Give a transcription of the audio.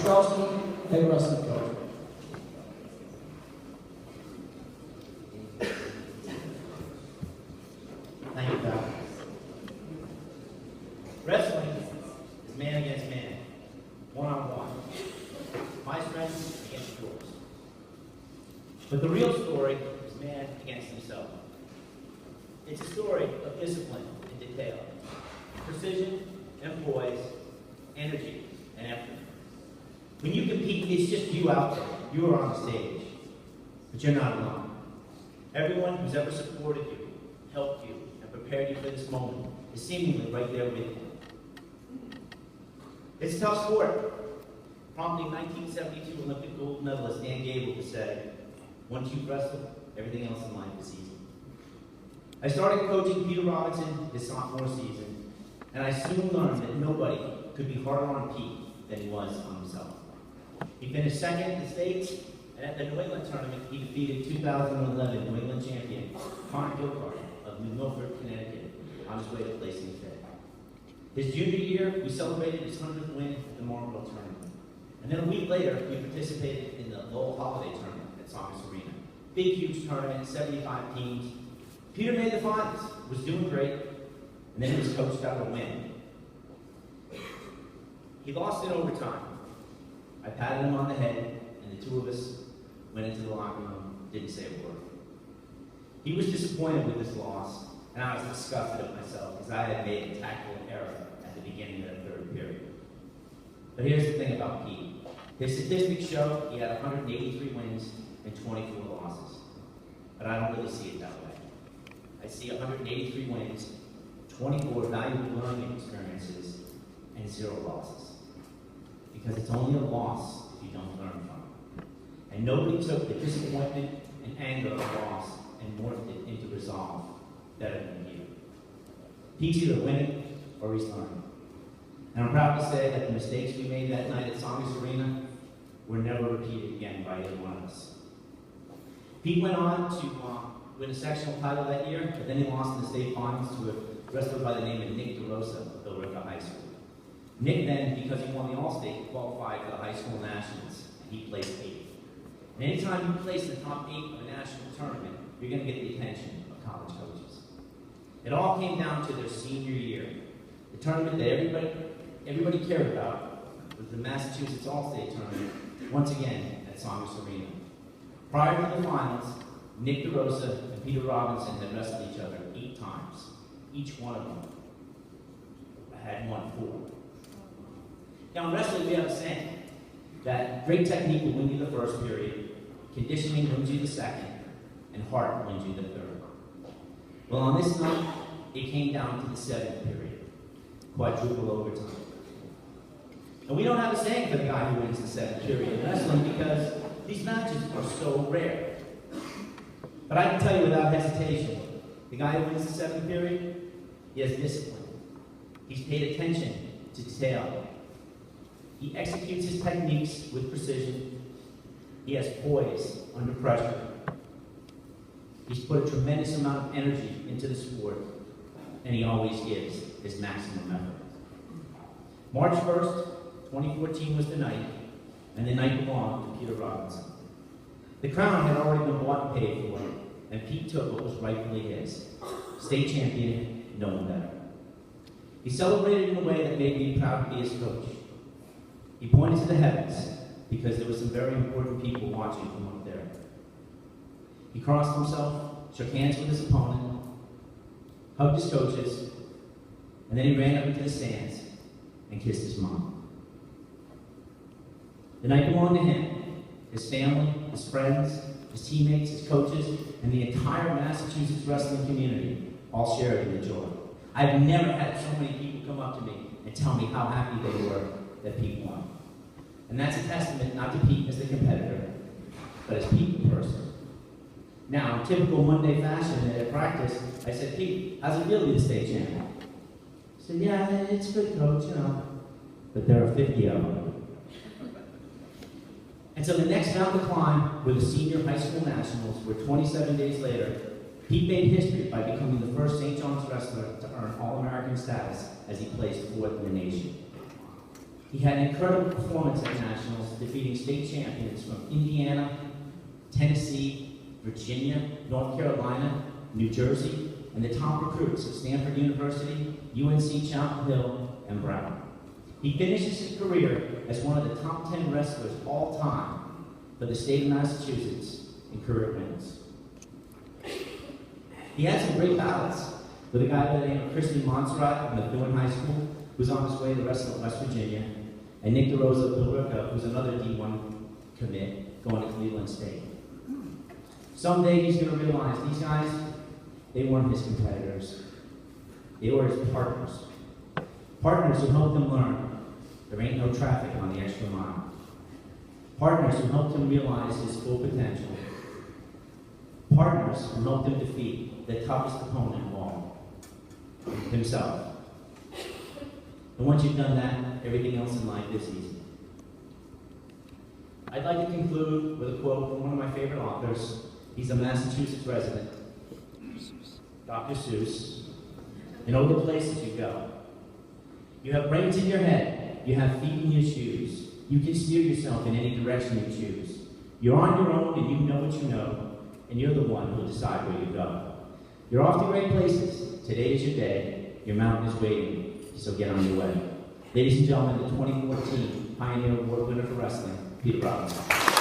Mitrowski, head wrestling coach. Thank you, Doc. Wrestling is man against man, one-on-one. My strength against yours. But the real story is man against himself. It's a story of discipline and detail, precision and poise, energy and effort. When you compete, it's just you out there. You are on the stage. But you're not alone. Everyone who's ever supported you, helped you, and prepared you for this moment is seemingly right there with you. It's a tough sport. Prompting 1972 Olympic gold medalist Dan Gable to say, once you've wrestled, everything else in life is easy. I started coaching Peter Robinson his sophomore season, and I soon learned that nobody could be harder on Pete than he was on himself. He finished second in the States, and at the New England tournament, he defeated 2011 New England champion Connor Gilchrist of New Milford, Connecticut, on his way to placing fifth. His junior year, we celebrated his 100th win at the Marlboro tournament. And then a week later, we participated in the Lowell Holiday tournament at Songers Arena. Big, huge tournament, 75 teams. Peter made the finals, was doing great, and then he was coached out of a win. He lost in overtime. I patted him on the head, and the two of us went into the locker room, didn't say a word. He was disappointed with his loss, and I was disgusted at myself because I had made a tactical error at the beginning of the third period. But here's the thing about Pete. His statistics show he had 183 wins and 24 losses. But I don't really see it that way. I see 183 wins, 24 valuable learning experiences, and 0 losses. Because it's only a loss if you don't learn from it. And nobody took the disappointment and anger of loss and morphed it into resolve better than you. Pete's either winning or he's learning. And I'm proud to say that the mistakes we made that night at Songers Arena were never repeated again by either one of us. Pete went on to win a sectional title that year, but then he lost in the state finals to a wrestler by the name of Nick DeRosa of Billerica High School. Nick then, because he won the All-State, qualified for the high school nationals, and he placed 8th. And anytime you place in the top 8 of a national tournament, you're going to get the attention of college coaches. It all came down to their senior year. The tournament that everybody cared about was the Massachusetts All-State Tournament, once again at Songers Arena. Prior to the finals, Nick DeRosa and Peter Robinson had wrestled each other 8 times. Each one of them had won 4. Now in wrestling, we have a saying that great technique will win you the first period, conditioning wins you the second, and heart wins you the third. Well, on this night, it came down to the 7th period, quadruple overtime. And we don't have a saying for the guy who wins the 7th period in wrestling because these matches are so rare. But I can tell you without hesitation, the guy who wins the 7th period, he has discipline. He's paid attention to detail. He executes his techniques with precision. He has poise under pressure. He's put a tremendous amount of energy into the sport, and he always gives his maximum effort. March 1st, 2014 was the night, and the night belonged to Peter Robinson. The crown had already been bought and paid for, and Pete took what was rightfully his. State champion, no one better. He celebrated in a way that made me proud to be his coach. He pointed to the heavens, because there were some very important people watching from up there. He crossed himself, shook hands with his opponent, hugged his coaches, and then he ran up into the stands and kissed his mom. The night belonged to him, his family, his friends, his teammates, his coaches, and the entire Massachusetts wrestling community all shared in the joy. I've never had so many people come up to me and tell me how happy they were that Pete won. And that's a testament not to Pete as the competitor, but as Pete the person. Now, in typical Monday fashion at practice, I said, Pete, how's it feel to be the state champion? He said, yeah, it's good, coach, you know. But there are 50 of them. And so the next mountain to climb were the senior high school nationals, where 27 days later, Pete made history by becoming the first St. John's wrestler to earn All-American status as he placed 4th in the nation. He had an incredible performance at Nationals, defeating state champions from Indiana, Tennessee, Virginia, North Carolina, New Jersey, and the top recruits at Stanford University, UNC Chapel Hill, and Brown. He finishes his career as one of the top 10 wrestlers all time for the state of Massachusetts in career wins. He had some great battles with a guy by the name of Christian Montserrat from Methuen High School, who's on his way to wrestle at West Virginia, and Nick DeRosa Pilrica, who's another D1 commit going to Cleveland State. Someday he's going to realize these guys, they weren't his competitors. They were his partners. Partners who helped him learn there ain't no traffic on the extra mile. Partners who helped him realize his full potential. Partners who helped him defeat the toughest opponent of all, himself. And once you've done that, everything else in life is easy. I'd like to conclude with a quote from one of my favorite authors. He's a Massachusetts resident, Dr. Seuss. In all the places you go, you have brains in your head, you have feet in your shoes. You can steer yourself in any direction you choose. You're on your own and you know what you know, and you're the one who'll decide where you go. You're off to great places. Today is your day. Your mountain is waiting, so get on your way. Ladies and gentlemen, the 2014 Pioneer Award winner for wrestling, Peter Robbins.